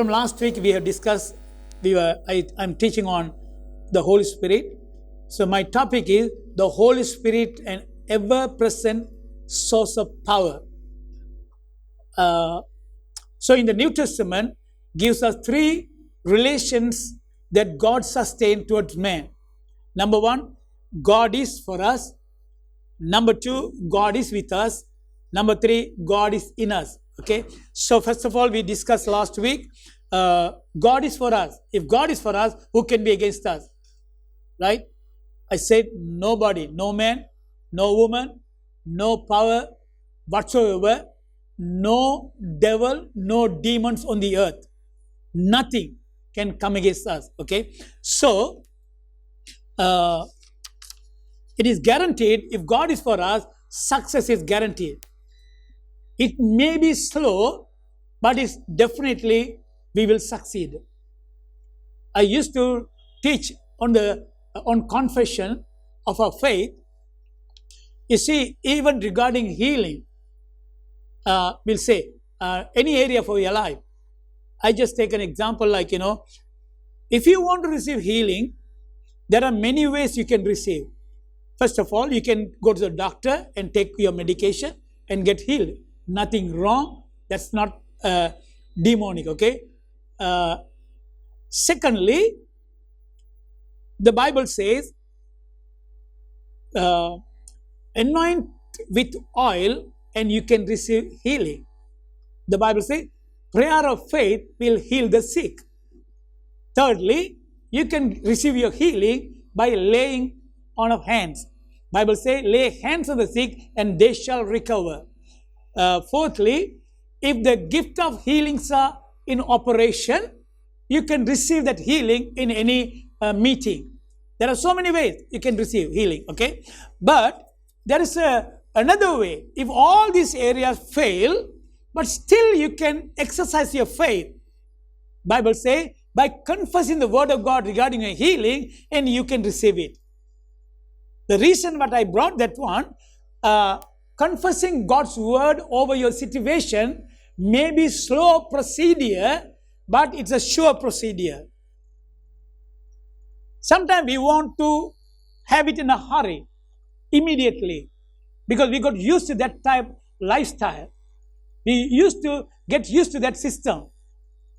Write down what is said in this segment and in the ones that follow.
from last week we have discussed, I'm teaching on the Holy Spirit. So my topic is the Holy Spirit, an ever-present source of power. So in the New Testament, gives us three relations that God sustained towards man. Number one, God is for us. Number two, God is with us. Number three, God is in us. Okay. So first of all, we discussed last week, God is for us. If God is for us, who can be against us? Right? I said nobody, no man, no woman, no power whatsoever, no devil, no demons on the earth. Nothing can come against us. Okay. So, it is guaranteed. If God is for us, success is guaranteed. It may be slow, but it's definitely we will succeed. I used to teach on confession of our faith. You see, even regarding healing, we'll say any area for your life. I just take an example like, if you want to receive healing, there are many ways you can receive. First of all, you can go to the doctor and take your medication and get healed. Nothing wrong. That's not demonic, okay? Secondly, the Bible says, anoint with oil and you can receive healing. The Bible says, prayer of faith will heal the sick. Thirdly, you can receive your healing by laying on of hands. Bible says, lay hands on the sick and they shall recover. Fourthly, if the gift of healings are in operation, you can receive that healing in any meeting. There are so many ways you can receive healing, okay? But there is another way. If all these areas fail, but still you can exercise your faith. Bible says, by confessing the word of God regarding your healing, and you can receive it. The reason what I brought that one, confessing God's word over your situation may be slow procedure, but it's a sure procedure. Sometimes we want to have it in a hurry, immediately, because we got used to that type of lifestyle. We used to get used to that system.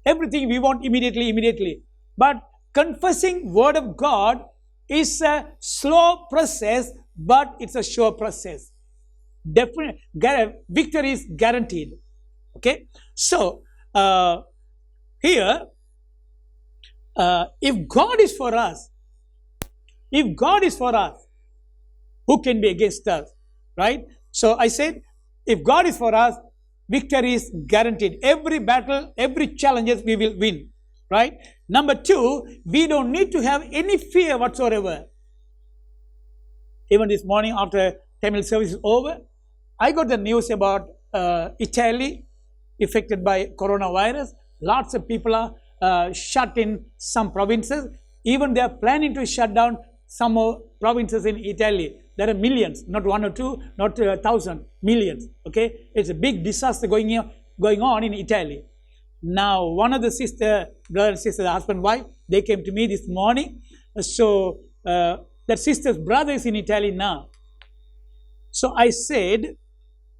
Everything we want immediately. But confessing word of God is a slow process, but it's a sure process. Definitely, victory is guaranteed. Okay. So here, if God is for us, who can be against us? Right? So I said, if God is for us, victory is guaranteed. Every battle, every challenges we will win. Right? Number two, we don't need to have any fear whatsoever. Even this morning after Tamil service is over, I got the news about Italy affected by coronavirus. Lots of people are shut in some provinces. Even they are planning to shut down some more provinces in Italy. There are millions, not one or two, not 1,000, millions. Okay, it's a big disaster going on in Italy. Now, one of the brother and sister, the husband and wife, they came to me this morning. So that sister's brother is in Italy now. So I said,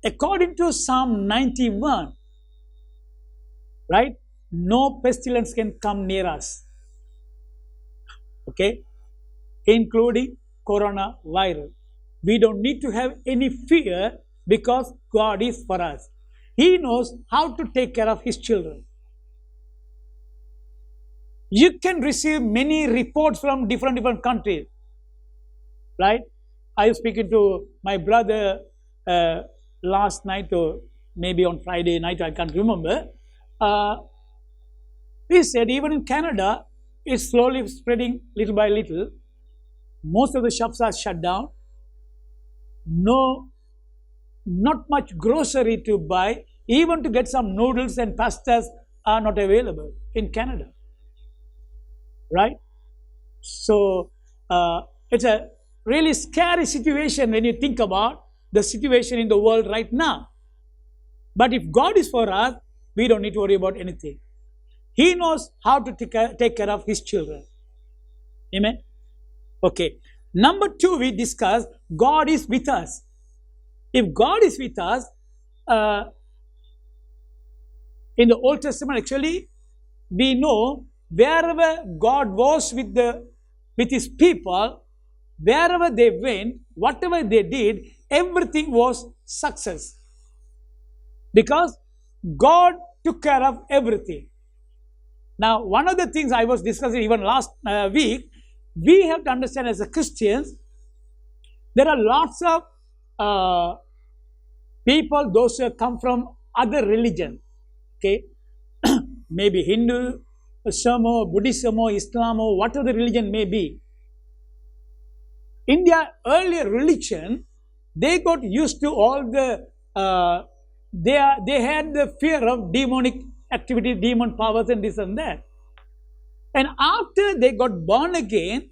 according to Psalm 91, right? No pestilence can come near us. Okay, including coronavirus. We don't need to have any fear because God is for us. He knows how to take care of His children. You can receive many reports from different countries, right? I was speaking to my brother last night or maybe on Friday night, I can't remember. He said even in Canada, it's slowly spreading little by little. Most of the shops are shut down. No, not much grocery to buy. Even to get some noodles and pastas are not available in Canada. Right? So, it's a really scary situation when you think about the situation in the world right now. But if God is for us, we don't need to worry about anything. He knows how to take care of his children. Amen. Okay. Number 2, we discussed God is with us. If God is with us, in the Old Testament, actually, we know wherever God was with his people, wherever they went, whatever they did, everything was success. Because God took care of everything. Now, one of the things I was discussing even last week, we have to understand as a Christians, there are lots of people, those who come from other religions, okay, maybe Hindu, Buddhism, Islam, whatever the religion may be. In their earlier religion, they got used to all the, they had the fear of demonic activity, demon powers and this and that. And after they got born again,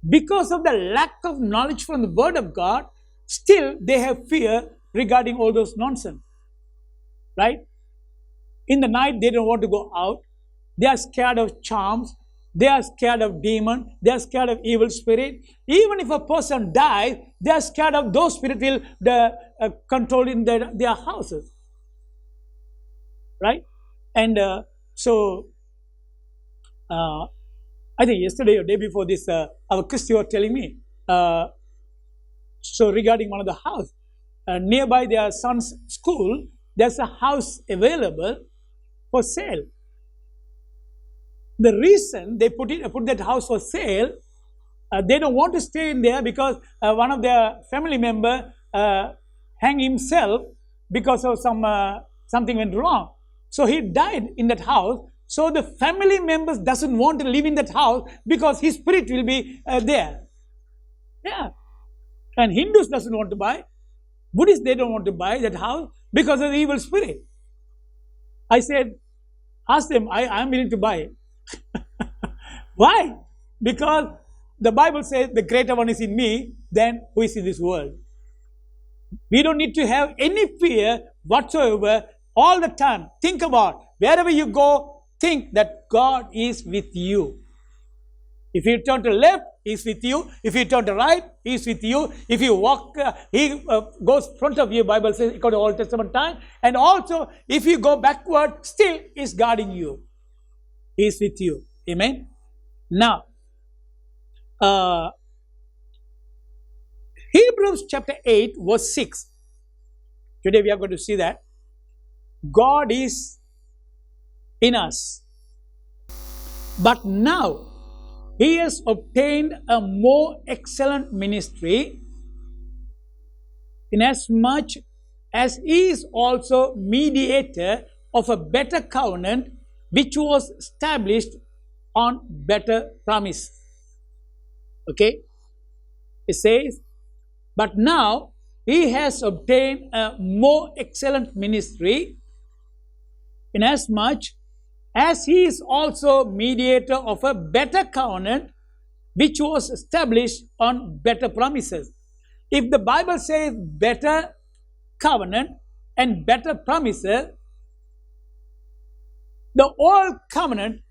because of the lack of knowledge from the Word of God, still they have fear regarding all those nonsense. Right? In the night, they don't want to go out. They are scared of charms. They are scared of demon. They are scared of evil spirit. Even if a person dies, they are scared of those spirits will control in their houses. Right? And I think yesterday or day before this, our Christy was telling me, so regarding one of the house, nearby their son's school, there's a house available for sale. The reason they put that house for sale, they don't want to stay in there because one of their family member hanged himself because of something went wrong. So he died in that house. So the family members doesn't want to live in that house because his spirit will be there. Yeah. And Hindus doesn't want to buy. Buddhists, they don't want to buy that house because of the evil spirit. I said, ask them, I am willing to buy. Why? Because the Bible says the greater one is in me than who is in this world. We don't need to have any fear whatsoever all the time. Think about wherever you go, think that God is with you. If you turn to left, He is with you. If you turn to right, He is with you. If you walk, He goes front of you, Bible says, according to Old Testament time. And also, if you go backward, still He is guarding you. He is with you. Amen. Now, Hebrews chapter 8, verse 6. Today we are going to see that God is in us. But now, He has obtained a more excellent ministry, inasmuch as He is also mediator of a better covenant, which was established on better promise. Okay? It says, but now He has obtained a more excellent ministry, inasmuch as He is also mediator of a better covenant, which was established on better promises. If the Bible says better covenant and better promises, the old covenant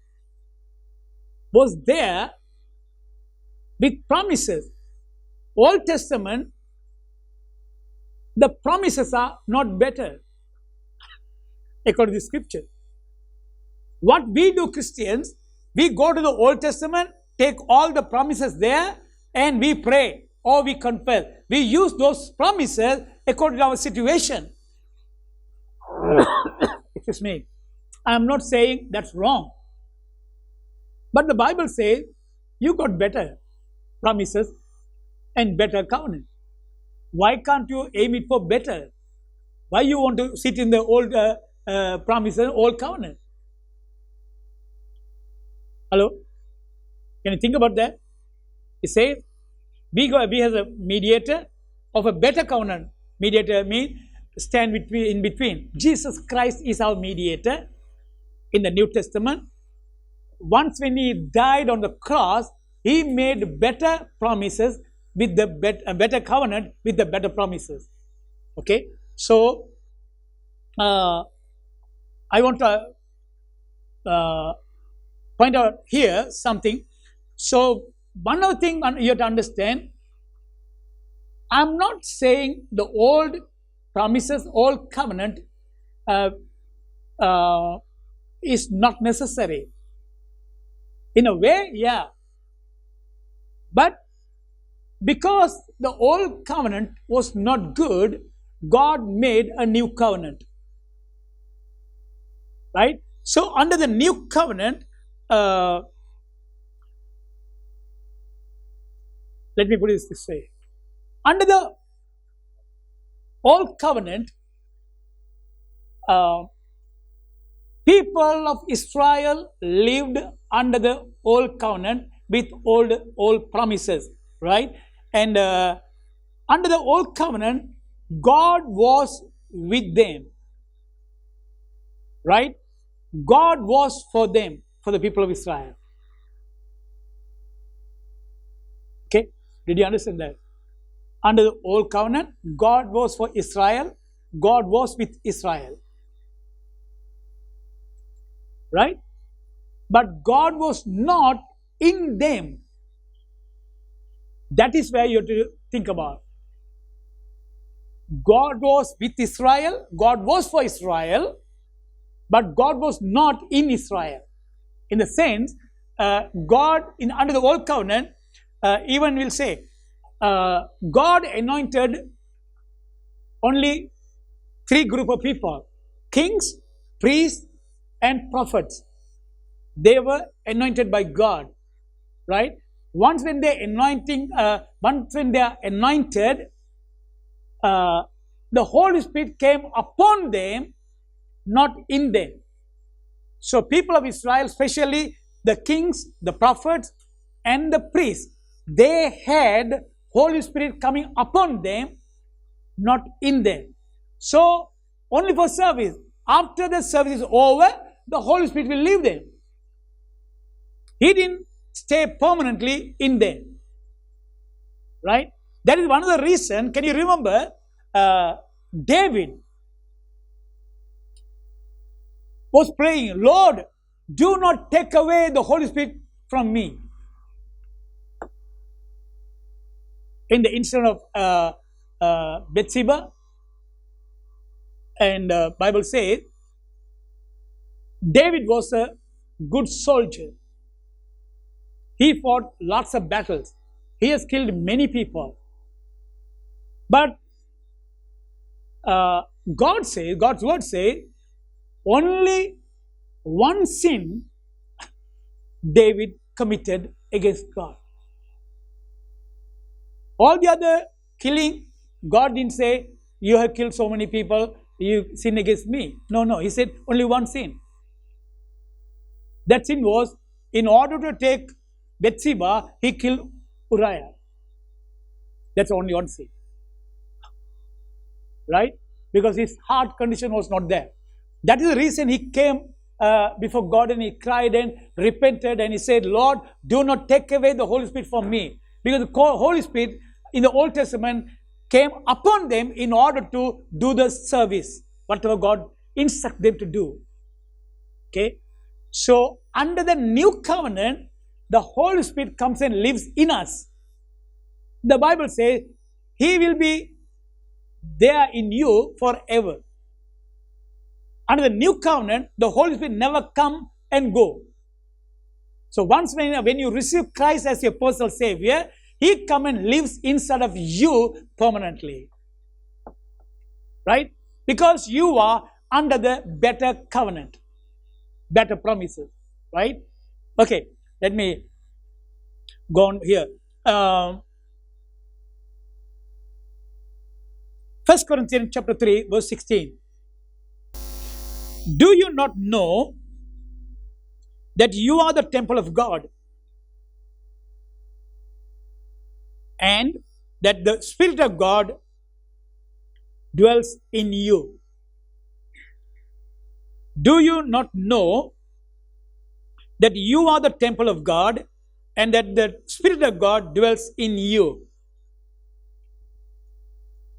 was there with promises. Old Testament, the promises are not better according to the scripture. What we do, Christians, we go to the Old Testament, take all the promises there, and we pray or we confess. We use those promises according to our situation. Excuse me. I am not saying that's wrong. But the Bible says you got better promises and better covenant. Why can't you aim it for better? Why you want to sit in the old promises, old covenant? Hello? Can you think about that? It says, we have a mediator of a better covenant. Mediator means stand in between. Jesus Christ is our mediator in the New Testament. Once when He died on the cross, He made better promises with the better covenant with the better promises. Okay? So, I want to point out here something. So one other thing you have to understand, I'm not saying the old promises, old covenant is not necessary. In a way, yeah. But because the old covenant was not good, God made a new covenant. Right? So under the new covenant, let me put it this way. Under the old covenant, people of Israel lived under the old covenant with old promises, right? And under the old covenant, God was with them, right? God was for them, for the people of Israel. Okay, did you understand that? Under the old covenant, God was for Israel. God was with Israel, right? But God was not in them. That is where you have to think about. God was with Israel. God was for Israel, but God was not in Israel. In the sense, God under the old covenant, even will say, God anointed only three group of people: kings, priests, and prophets. They were anointed by God, right? Once when they are anointed, the Holy Spirit came upon them, not in them. So people of Israel, especially the kings, the prophets, and the priests, they had Holy Spirit coming upon them, not in them. So only for service. After the service is over, the Holy Spirit will leave them. He didn't stay permanently in them, right? That is one of the reasons. Can you remember David was praying, Lord, do not take away the Holy Spirit from me. In the incident of Bathsheba, and Bible says David was a good soldier. He fought lots of battles. He has killed many people. But God's word says, only one sin David committed against God. All the other killing, God didn't say, you have killed so many people, you sin against me. No, he said only one sin. That sin was, in order to take Bathsheba, he killed Uriah. That's only one sin. Right? Because his heart condition was not there. That is the reason he came before God and he cried and repented and he said, Lord, do not take away the Holy Spirit from me. Because the Holy Spirit in the Old Testament came upon them in order to do the service, whatever God instructed them to do. Okay? So, under the new covenant, the Holy Spirit comes and lives in us. The Bible says, He will be there in you forever. Under the new covenant, the Holy Spirit never come and go. So once when you receive Christ as your personal Savior, He come and lives inside of you permanently. Right? Because you are under the better covenant, better promises. Right? Okay, let me go on here. 1 Corinthians chapter 3, verse 16. Do you not know that you are the temple of God and that the Spirit of God dwells in you? Do you not know that you are the temple of God and that the Spirit of God dwells in you?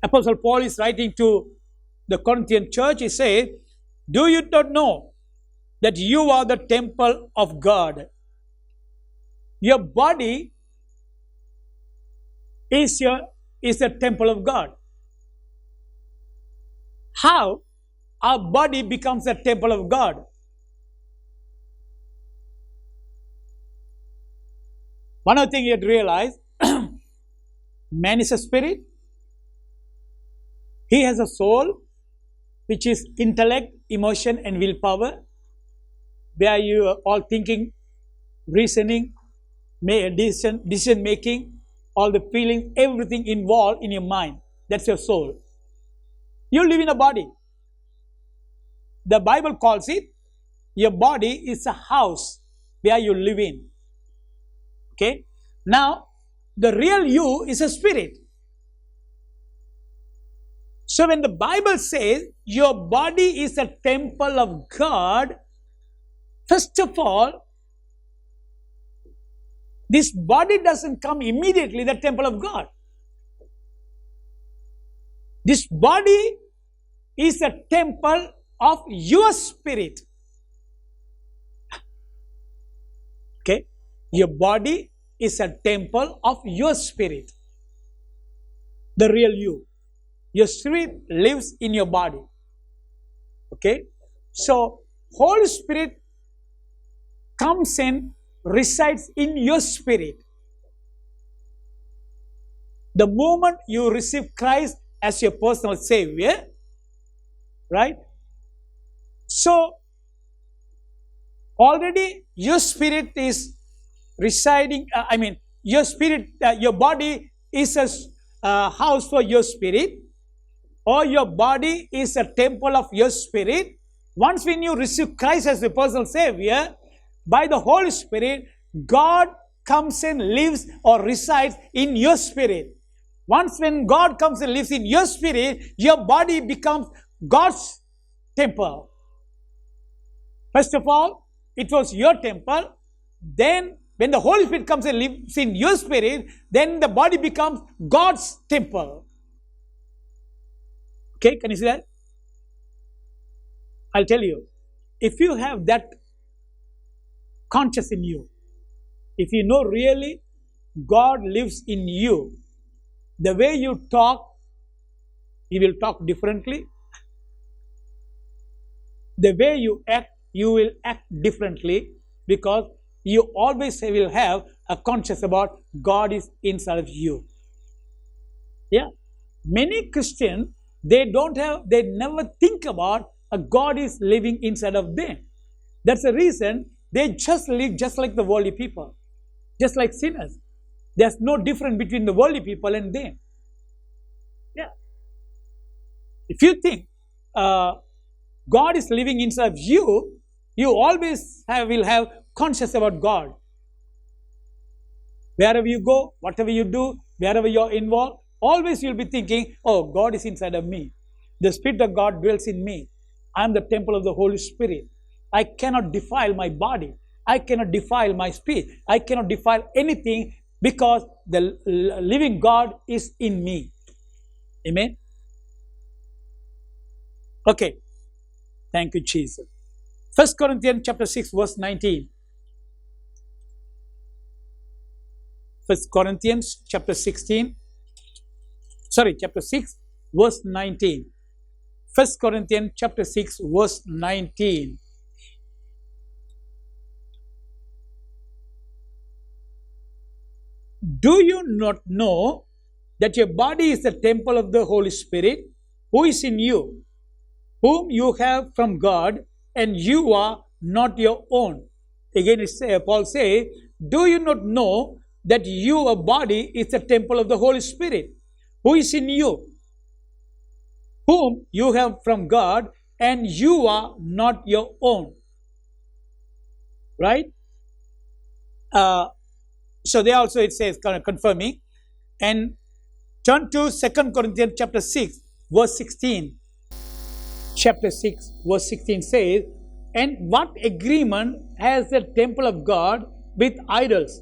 Apostle Paul is writing to the Corinthian church. He says, do you not know that you are the temple of God. Your body is the temple of God. How our body becomes a temple of God? One other thing you have to realize, man is a spirit. He has a soul, which is intellect, emotion, and willpower, where you are all thinking, reasoning, decision making, all the feelings, everything involved in your mind. That's your soul. You live in a body. The Bible calls it, your body is a house where you live in. Okay? Now, the real you is a spirit. So when the Bible says your body is a temple of God, first of all, this body doesn't come immediately the temple of God. This body is a temple of your spirit. Okay? Your body is a temple of your spirit. The real you. Your spirit lives in your body. Okay? So, Holy Spirit comes and resides in your spirit. The moment you receive Christ as your personal Savior, right? So, already your spirit is residing, your spirit, your body is a house for your spirit, or your body is a temple of your spirit. Once when you receive Christ as your personal Savior, by the Holy Spirit, God comes and lives or resides in your spirit. Once when God comes and lives in your spirit, your body becomes God's temple. First of all, it was your temple. Then when the Holy Spirit comes and lives in your spirit, then the body becomes God's temple. Okay, can you see that? I'll tell you, if you have that conscious in you, if you know really God lives in you, the way you talk, you will talk differently. The way you act, you will act differently, because you always will have a conscious about God is inside of you. Yeah. Many Christians, they never think about a God is living inside of them. That's the reason they just live just like the worldly people, just like sinners. There's no difference between the worldly people and them. Yeah. If you think God is living inside of you, you always will have conscious about God. Wherever you go, whatever you do, wherever you're involved, always you'll be thinking, oh, God is inside of me. The Spirit of God dwells in me. I am the temple of the Holy Spirit. I cannot defile my body. I cannot defile my speech. I cannot defile anything, because the living God is in me. Amen? Okay. Thank you, Jesus. 1 Corinthians chapter 6, verse 19. 1 Corinthians chapter 6, verse 19. 1 Corinthians chapter 6, verse 19. Do you not know that your body is the temple of the Holy Spirit, who is in you, whom you have from God, and you are not your own? Again, Paul says, do you not know that your body is the temple of the Holy Spirit, who is in you, whom you have from God, and you are not your own? Right? So there also it says, confirming. And turn to 2 Corinthians chapter 6, verse 16. Chapter 6, verse 16 says, and what agreement has the temple of God with idols?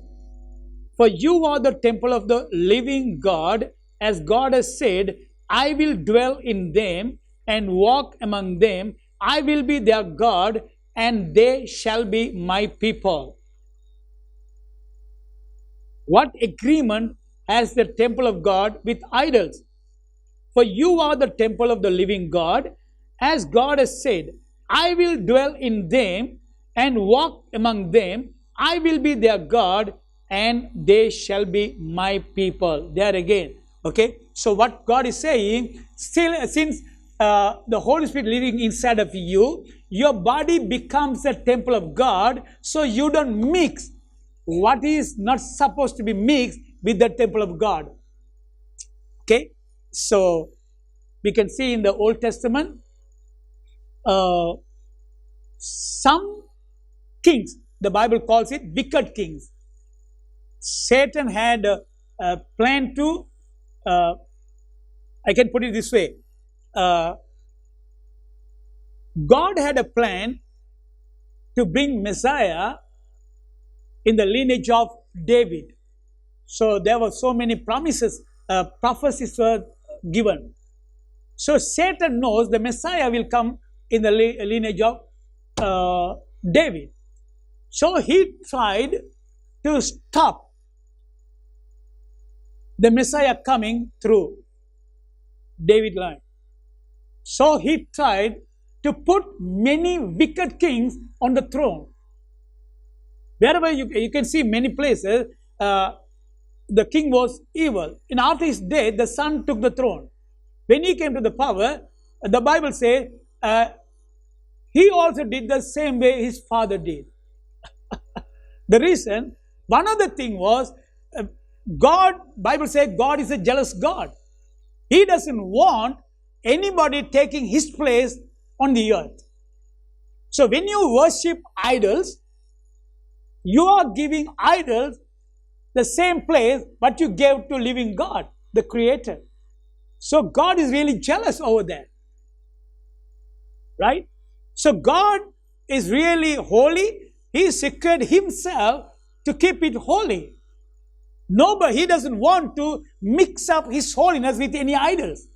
For you are the temple of the living God, as God has said, I will dwell in them and walk among them. I will be their God, and they shall be my people. What agreement has the temple of God with idols? For you are the temple of the living God, as God has said, I will dwell in them and walk among them. I will be their God, and they shall be my people. There again. Okay. So what God is saying, still, since the Holy Spirit living inside of you, your body becomes a temple of God, so you don't mix what is not supposed to be mixed with the temple of God. Okay, so we can see in the Old Testament, some kings, the Bible calls it wicked kings. Satan had a plan to, I can put it this way, God had a plan to bring Messiah in the lineage of David. So there were so many promises, prophecies were given. So Satan knows the Messiah will come in the lineage of David. So he tried to stop the Messiah coming through David line. So he tried to put many wicked kings on the throne. Wherever you can see many places, the king was evil. And after his death, the son took the throne. When he came to the power, the Bible says, he also did the same way his father did. The reason, one of the thing was, God, Bible says God is a jealous God. He doesn't want anybody taking his place on the earth. So when you worship idols, you are giving idols the same place what you gave to living God, the Creator. So God is really jealous over that. Right? So God is really holy. He secured himself to keep it holy. Nobody, he doesn't want to mix up his holiness with any idols.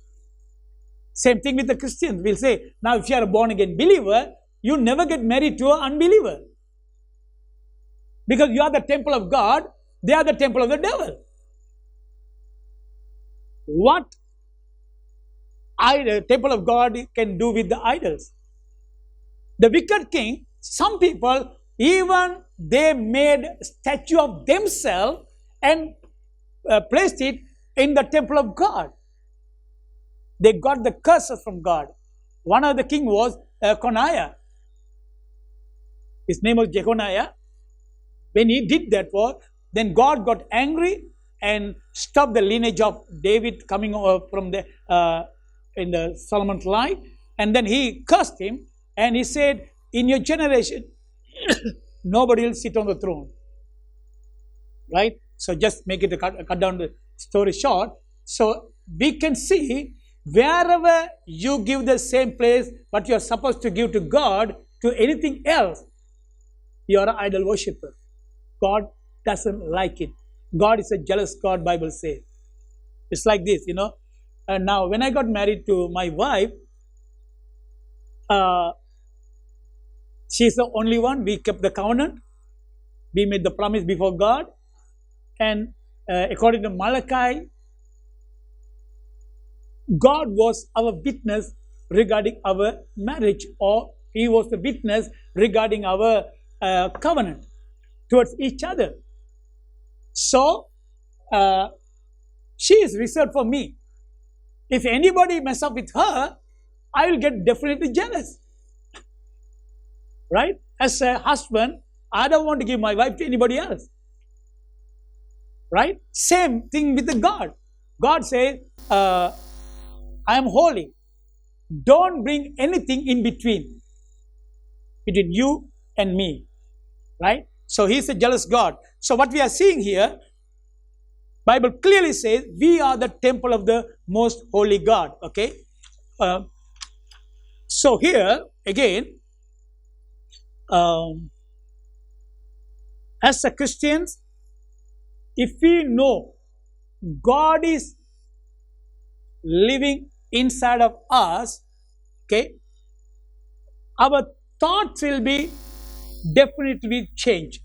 Same thing with the Christians. We'll say, now if you are a born again believer, you never get married to an unbeliever. Because you are the temple of God, they are the temple of the devil. What temple of God can do with the idols? The wicked king, some people, even they made a statue of themselves and placed it in the temple of God. They got the curses from God. One of the king was Coniah. His name was Jeconiah. When he did that war, then God got angry and stopped the lineage of David coming from the in the Solomon's line. And then he cursed him and he said, in your generation, nobody will sit on the throne. Right? So just make it cut down the story short. So we can see wherever you give the same place what you are supposed to give to God, to anything else, you are an idol worshipper. God doesn't like it. God is a jealous God, Bible says. It's like this, you know. And now when I got married to my wife, she's the only one. We kept the covenant. We made the promise before God. And according to Malachi, God was our witness regarding our marriage, or he was the witness regarding our covenant towards each other. So, she is reserved for me. If anybody mess up with her, I will get definitely jealous. Right? As a husband, I don't want to give my wife to anybody else. Right? Same thing with the God. God says, I am holy. Don't bring anything in between you and me. Right? So he's a jealous God. So what we are seeing here, Bible clearly says we are the temple of the most holy God. Okay. So here again, as a Christians, if we know God is living inside of us, okay, our thoughts will be definitely changed.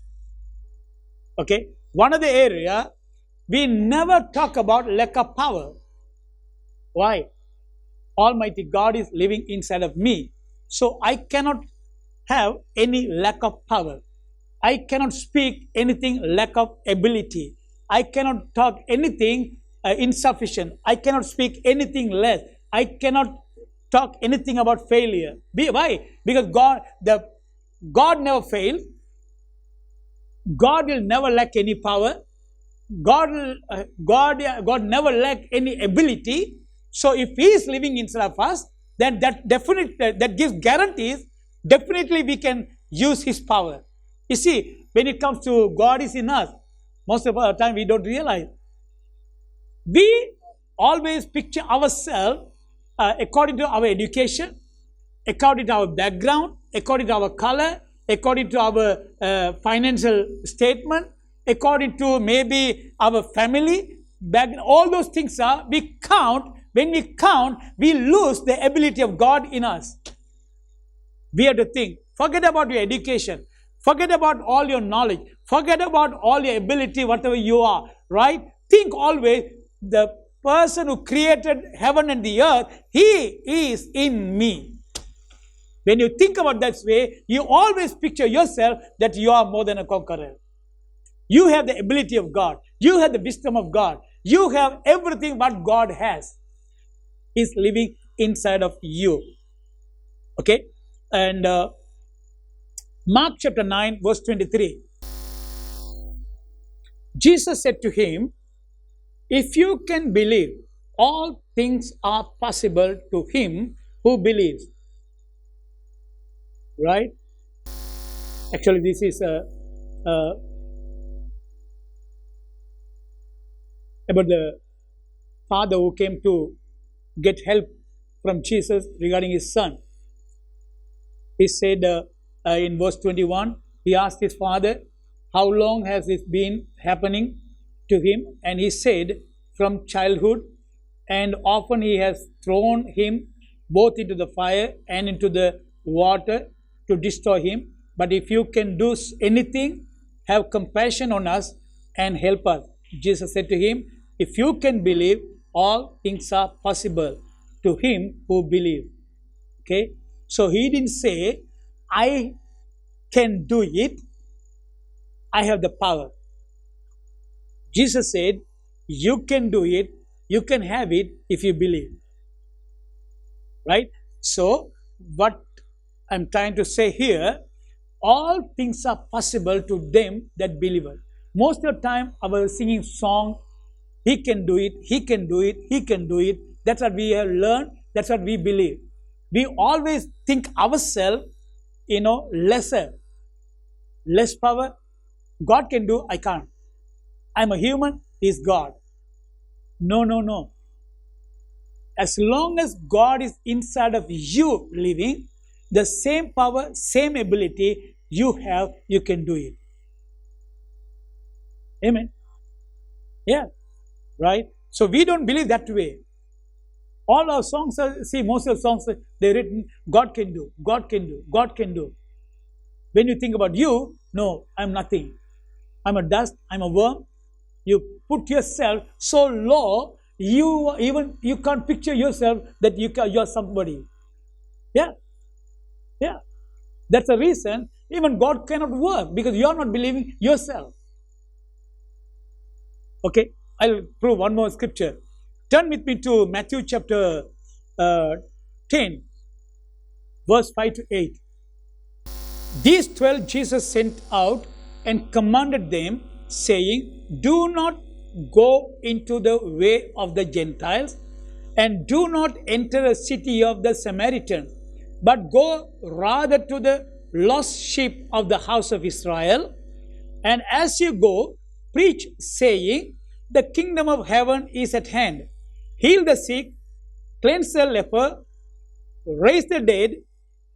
Okay, one of the area we never talk about lack of power. Why? Almighty God is living inside of me, so I cannot have any lack of power. I cannot speak anything lack of ability. I cannot talk anything insufficient. I cannot speak anything less. I cannot talk anything about failure. Why? Because God never fails. God will never lack any power. God never lack any ability. So if He is living inside of us, then that gives guarantees. Definitely we can use His power. You see, when it comes to God is in us, most of the time we don't realize. We always picture ourselves according to our education, according to our background, according to our color, according to our financial statement, according to maybe our family background. All those things we count. When we count, we lose the ability of God in us. We have to think. Forget about your education. Forget about all your knowledge. Forget about all your ability, whatever you are, right? Think always, the person who created heaven and the earth, He is in me. When you think about that way, you always picture yourself that you are more than a conqueror. You have the ability of God. You have the wisdom of God. You have everything what God has. Is living inside of you. Okay? And Mark chapter 9 verse 23. Jesus said to him, if you can believe, all things are possible to him who believes. Right? Actually, this is about the father who came to get help from Jesus regarding his son. He said in verse 21, he asked his father, how long has this been happening to him? And he said, from childhood, and often he has thrown him both into the fire and into the water to destroy him. But if you can do anything, have compassion on us and help us. Jesus said to him, if you can believe, all things are possible to him who believes. Okay? So he didn't say, I can do it. I have the power. Jesus said, you can do it. You can have it if you believe. Right? So, what I'm trying to say here, all things are possible to them that believe. Most of the time, our singing song, He can do it, He can do it, He can do it. That's what we have learned. That's what we believe. We always think ourselves, lesser. Less power. God can do, I can't. I'm a human, He's God. No. As long as God is inside of you living, the same power, same ability you have, you can do it. Amen. Yeah. Right? So we don't believe that way. All our songs are, most of the songs they're written, God can do, God can do, God can do. When you think about you, no, I'm nothing. I'm a dust, I'm a worm. You put yourself so low, you can't picture yourself that you're somebody. Yeah. That's the reason even God cannot work, because you're not believing yourself. Okay, I'll prove one more scripture. Turn with me to Matthew chapter 10, verse 5 to 8. These 12 Jesus sent out and commanded them, saying, do not go into the way of the Gentiles, and do not enter a city of the Samaritans, but go rather to the lost sheep of the house of Israel. And as you go, preach, saying, the kingdom of heaven is at hand. Heal the sick, cleanse the leper, raise the dead,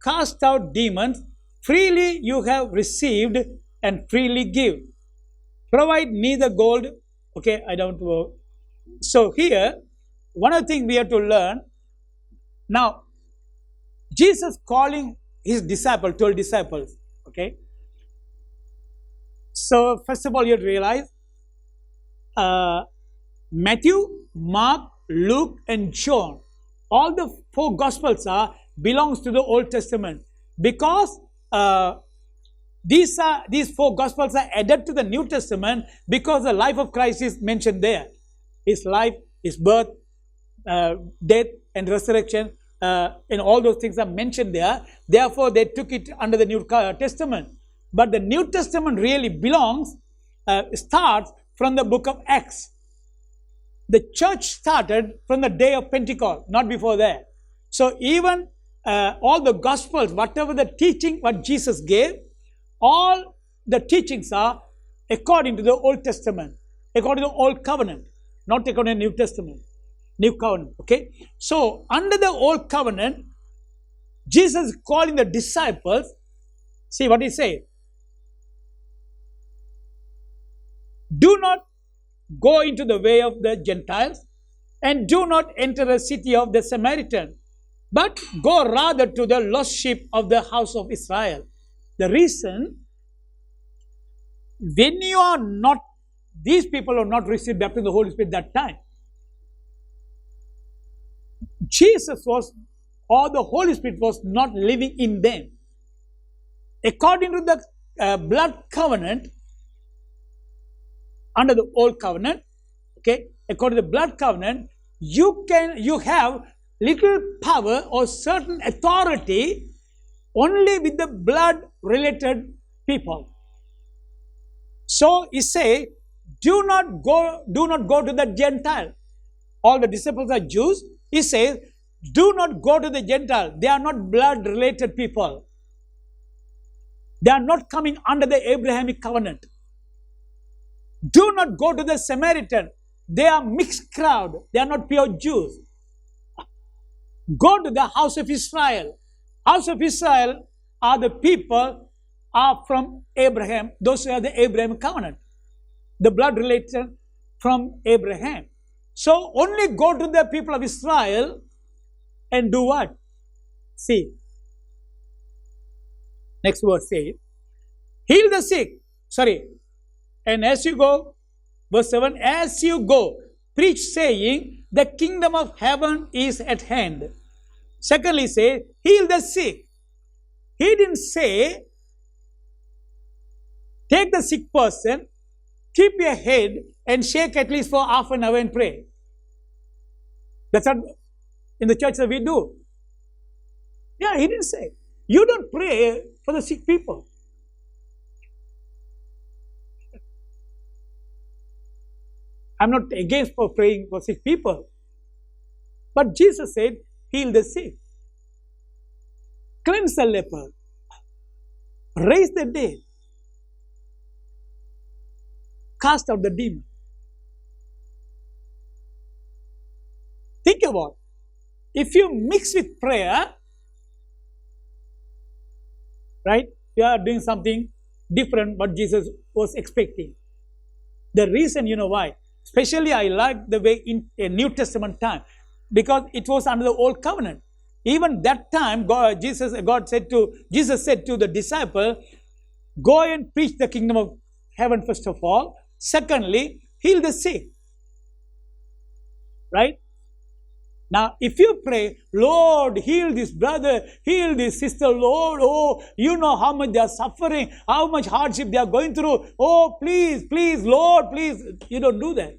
cast out demons. Freely you have received, and freely give. Provide neither gold. Okay, I don't know. So here, one of the things we have to learn. Now, Jesus calling his 12 disciples. Okay. So first of all, you have to realize Matthew, Mark, Luke, and John, all the 4 Gospels belongs to the Old Testament, because these 4 Gospels are added to the New Testament because the life of Christ is mentioned there. His life, his birth, death, and resurrection, and all those things are mentioned there. Therefore, they took it under the New Testament. But the New Testament really starts from the book of Acts. The church started from the day of Pentecost, not before that. So even all the Gospels, whatever the teaching, what Jesus gave, all the teachings are according to the Old Testament, according to the Old Covenant, not according to the New Testament, New Covenant. Okay. So under the Old Covenant, Jesus is calling the disciples. See what he said. Do not go into the way of the Gentiles, and do not enter the city of the Samaritan, but go rather to the lost sheep of the house of Israel. The reason, when you are not, these people are not received baptism of the Holy Spirit that time. Jesus was, or the Holy Spirit was not living in them. According to the blood covenant, under the Old Covenant, okay, according to the blood covenant, you have little power or certain authority only with the blood related people. So he say, do not go to the Gentile. All the disciples are Jews. He says, do not go to the Gentile. They are not blood related people. They are not coming under the Abrahamic covenant. Do not go to the Samaritan. They are mixed crowd. They are not pure Jews. Go to the house of Israel. House of Israel are the people are from Abraham. Those are the Abraham covenant. The blood relation from Abraham. So only go to the people of Israel and do what? See. Next verse says, heal the sick. And as you go, verse 7, as you go, preach saying, the kingdom of heaven is at hand. Secondly, say, heal the sick. He didn't say, take the sick person, keep your head and shake at least for half an hour and pray. That's what in the church that we do. Yeah, he didn't say. You don't pray for the sick people. I'm not against for praying for sick people. But Jesus said, heal the sick. Cleanse the leper. Raise the dead. Cast out the demon. Think about it. If you mix with prayer, right, you are doing something different what Jesus was expecting. The reason, you know why? Especially I like the way in a New Testament time, because it was under the Old Covenant. Even that time, Jesus said to the disciple, go and preach the kingdom of heaven first of all. Secondly, heal the sick. Right? Now, if you pray, Lord, heal this brother, heal this sister, Lord, oh, you know how much they are suffering, how much hardship they are going through. Oh, please, please, Lord, please. You don't do that.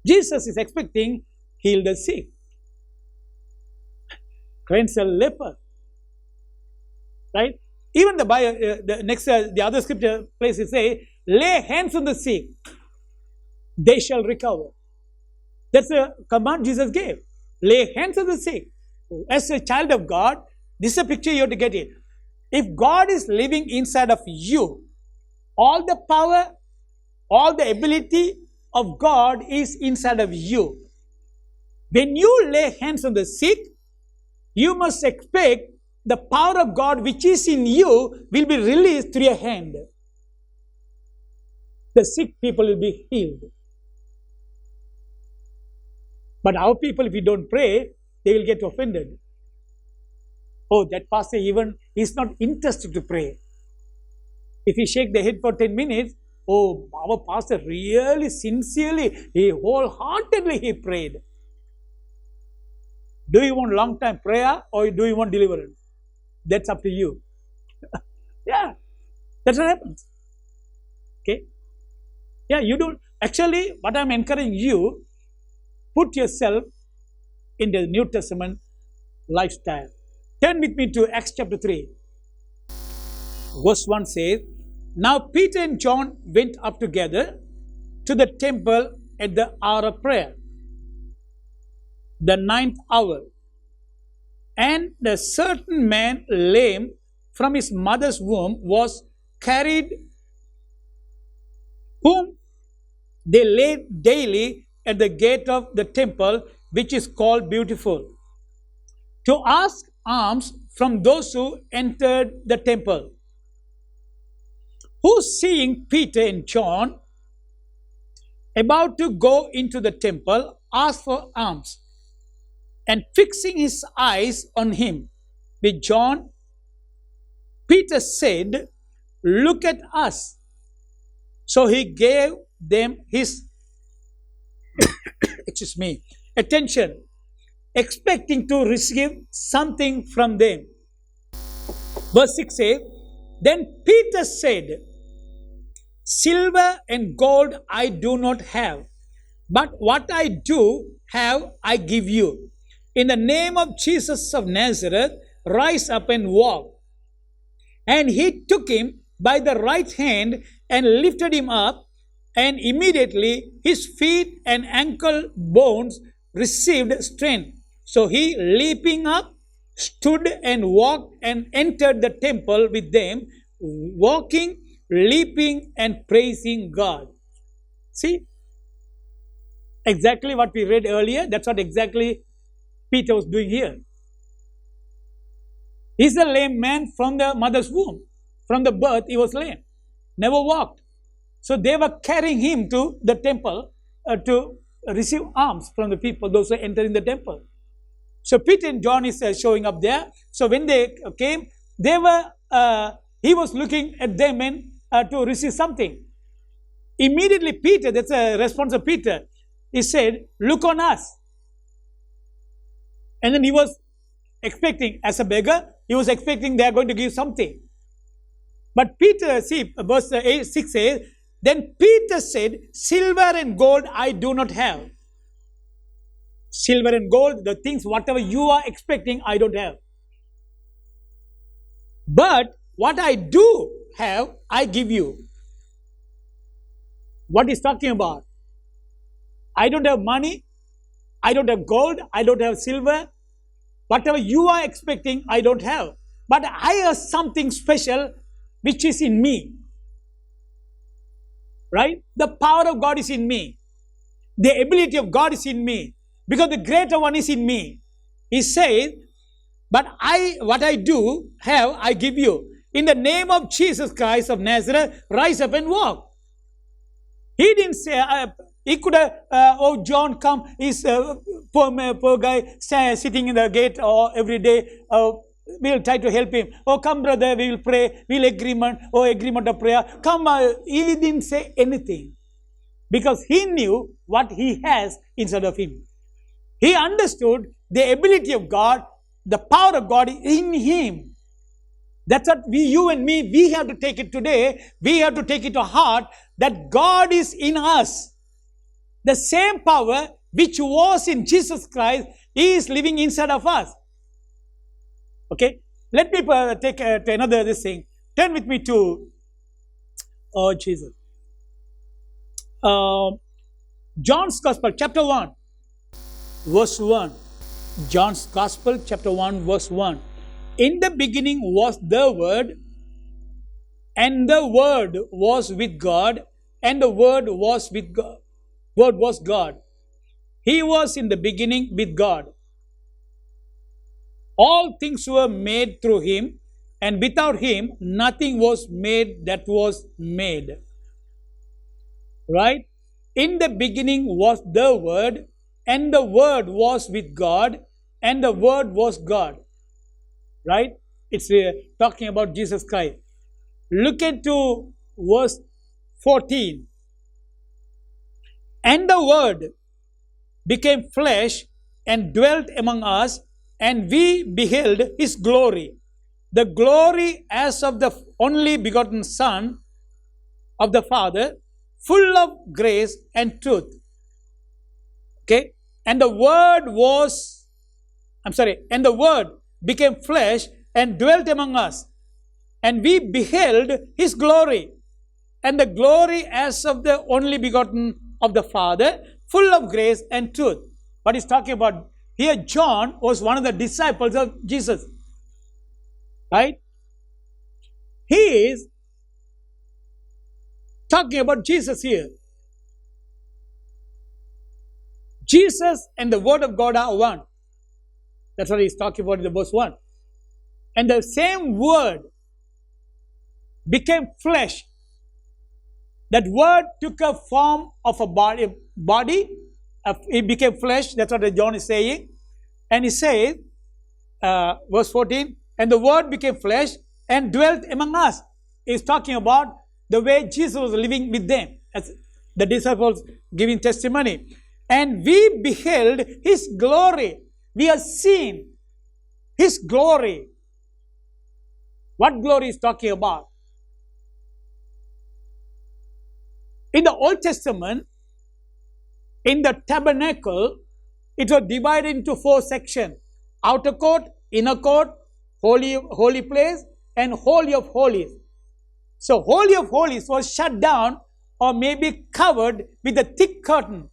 Jesus is expecting, heal the sick. Cleanse a leper. Right? Even the other scripture places say, lay hands on the sick, they shall recover. That's a command Jesus gave. Lay hands on the sick. As a child of God, this is a picture you have to get it. If God is living inside of you, all the power, all the ability of God is inside of you. When you lay hands on the sick, you must expect the power of God which is in you will be released through your hand. The sick people will be healed. But our people, if we don't pray, they will get offended. Oh, that pastor even is not interested to pray. If he shake the head for 10 minutes, oh, our pastor really sincerely, he wholeheartedly he prayed. Do you want long time prayer or do you want deliverance? That's up to you. Yeah, that's what happens. Okay? Yeah, you don't. Actually, what I'm encouraging you, put yourself in the New Testament lifestyle. Turn with me to Acts chapter 3. Verse 1 says, Now Peter and John went up together to the temple at the hour of prayer, the 9th hour. And a certain man, lame from his mother's womb, was carried, whom they laid daily at the gate of the temple, which is called Beautiful, to ask alms from those who entered the temple. Who, seeing Peter and John about to go into the temple, asked for alms, and fixing his eyes on him with John, Peter said, Look at us. So he gave them his attention, expecting to receive something from them. Verse 6 says, Then Peter said, Silver and gold I do not have, but what I do have I give you. In the name of Jesus of Nazareth, rise up and walk. And he took him by the right hand and lifted him up, and immediately his feet and ankle bones received strength. So he, leaping up, stood and walked and entered the temple with them, walking, leaping, and praising God. See? Exactly what we read earlier, that's what exactly Peter was doing here. He's a lame man from the mother's womb. From the birth, he was lame. Never walked. So they were carrying him to the temple to receive alms from the people, those who are entering the temple. So Peter and John is showing up there. So when they came, they were. He was looking at them and to receive something. Immediately Peter, that's a response of Peter, he said, Look on us. And then he was expecting, as a beggar, he was expecting they are going to give something. But Peter, see, verse 6 says, Then Peter said, Silver and gold I do not have. Silver and gold, the things, whatever you are expecting, I don't have. But what I do have, I give you. What he's talking about? I don't have money, I don't have gold, I don't have silver. Whatever you are expecting, I don't have. But I have something special which is in me. Right? The power of God is in me. The ability of God is in me. Because the greater one is in me. He says, but what I do have, I give you. In the name of Jesus Christ of Nazareth, rise up and walk. He didn't say, he could have, oh, John, come. He's poor guy sitting in the gate every day. We'll try to help him. Oh, come, brother, we will pray. We'll agreement of prayer. Come, he didn't say anything. Because he knew what he has inside of him. He understood the ability of God, the power of God in him. That's what you and me, we have to take it today. We have to take it to heart that God is in us. The same power which was in Jesus Christ is living inside of us. Okay, let me take another this thing. Turn with me to Jesus. John's Gospel, chapter 1, verse 1. John's Gospel, chapter 1, verse 1. In the beginning was the Word, and the Word was with God, and the Word was with God. Word was God. He was in the beginning with God. All things were made through him, and without him nothing was made that was made. Right? In the beginning was the Word, and the Word was with God, and the Word was God. right? It's talking about Jesus Christ. Look into verse 14. And the Word became flesh and dwelt among us, and we beheld his glory, the glory as of the only begotten Son of the Father, full of grace and truth. Okay? And the Word became flesh and dwelt among us, and we beheld his glory, and the glory as of the only begotten of the Father, full of grace and truth. What he's talking about here, John was one of the disciples of Jesus, right? He is talking about Jesus here. Jesus and the Word of God are one. That's what he's talking about in the verse 1. And the same Word became flesh. That Word took a form of a body. It became flesh. That's what John is saying. And he says, verse 14, and the Word became flesh and dwelt among us. He's talking about the way Jesus was living with them, as the disciples giving testimony. And we beheld his glory. We have seen his glory. What glory is talking about? In the Old Testament, in the tabernacle, it was divided into 4 sections: outer court, inner court, holy place, and holy of holies. So holy of holies was shut down or maybe covered with a thick curtain.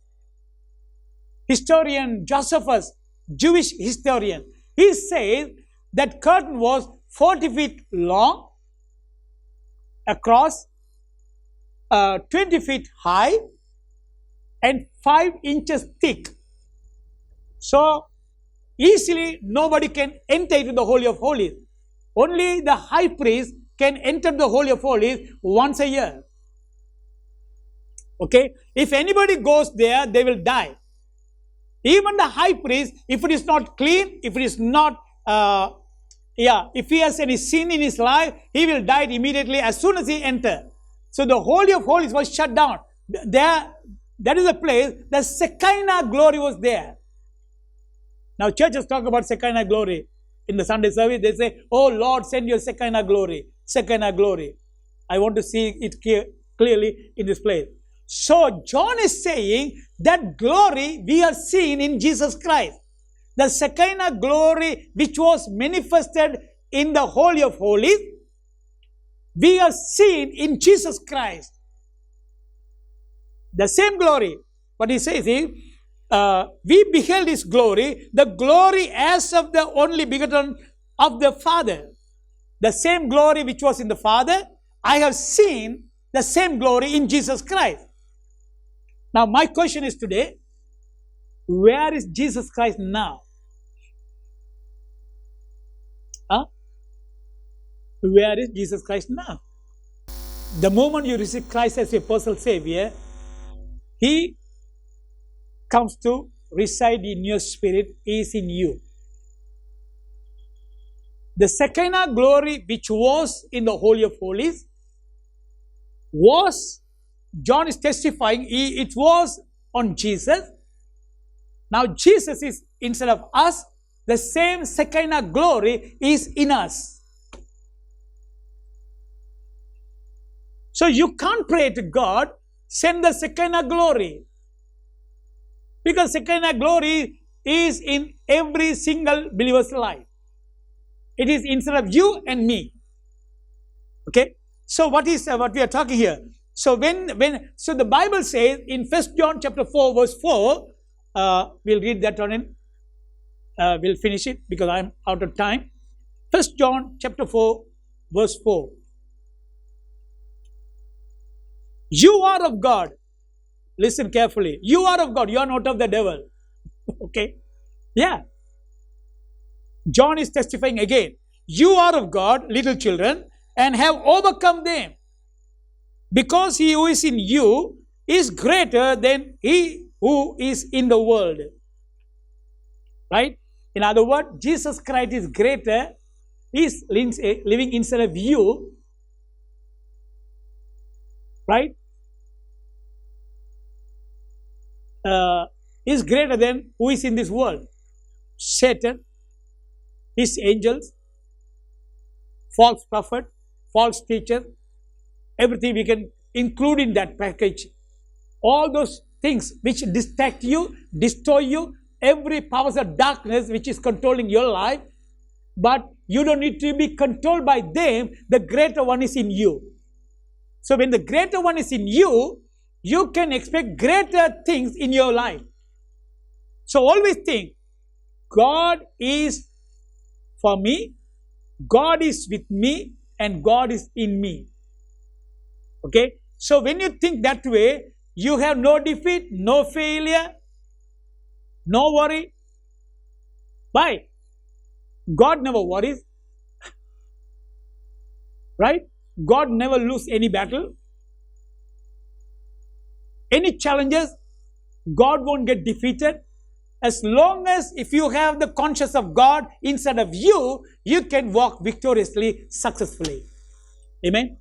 Historian Josephus, Jewish historian, he says that curtain was 40 feet long, across, 20 feet high, and 5 inches thick. So easily nobody can enter into the Holy of Holies. Only the high priest can enter the Holy of Holies once a year. Okay? If anybody goes there, they will die. Even the high priest, if it is not clean, if it is not, if he has any sin in his life, he will die immediately as soon as he enters. So the Holy of Holies was shut down. There, that is a place, the Shekinah glory was there. Now churches talk about Shekinah glory. In the Sunday service, they say, oh Lord, send your Shekinah glory. Shekinah glory. I want to see it clearly in this place. So John is saying that glory we have seen in Jesus Christ. The Shekinah glory which was manifested in the Holy of Holies, we have seen in Jesus Christ. The same glory. What he says is, we beheld his glory, the glory as of the only begotten of the Father. The same glory which was in the Father, I have seen the same glory in Jesus Christ. Now my question is today, where is Jesus Christ now? Where is Jesus Christ now? The moment you receive Christ as your personal Savior, he comes to reside in your spirit, is in you. The Shekinah glory which was in the Holy of Holies was, John is testifying, it was on Jesus. Now Jesus is instead of us, the same Shekinah glory is in us. So you can't pray to God, send the Shekinah glory. Because Shekinah glory is in every single believer's life. It is instead of you and me. Okay? So what we are talking here? So so the Bible says in 1 John chapter 4 verse 4, we'll read that on in. We'll finish it because I'm out of time. 1 John chapter 4 verse 4. You are of God. Listen carefully. You are of God. You are not of the devil. Okay? Yeah. John is testifying again. You are of God, little children, and have overcome them. Because he who is in you is greater than he who is in the world. Right? In other words, Jesus Christ is greater is living inside of you, right, is greater than who is in this world. Satan, his angels, false prophet, false teacher, everything we can include in that package. All those things which distract you, destroy you, every powers of darkness which is controlling your life, but you don't need to be controlled by them. The greater one is in you. So when the greater one is in you, you can expect greater things in your life. So always think, God is for me, God is with me, and God is in me. Okay? So when you think that way, you have no defeat, no failure, no worry. Why? God never worries. Right? God never loses any battle. Any challenges, God won't get defeated. As long as if you have the conscience of God inside of you, you can walk victoriously, successfully. Amen.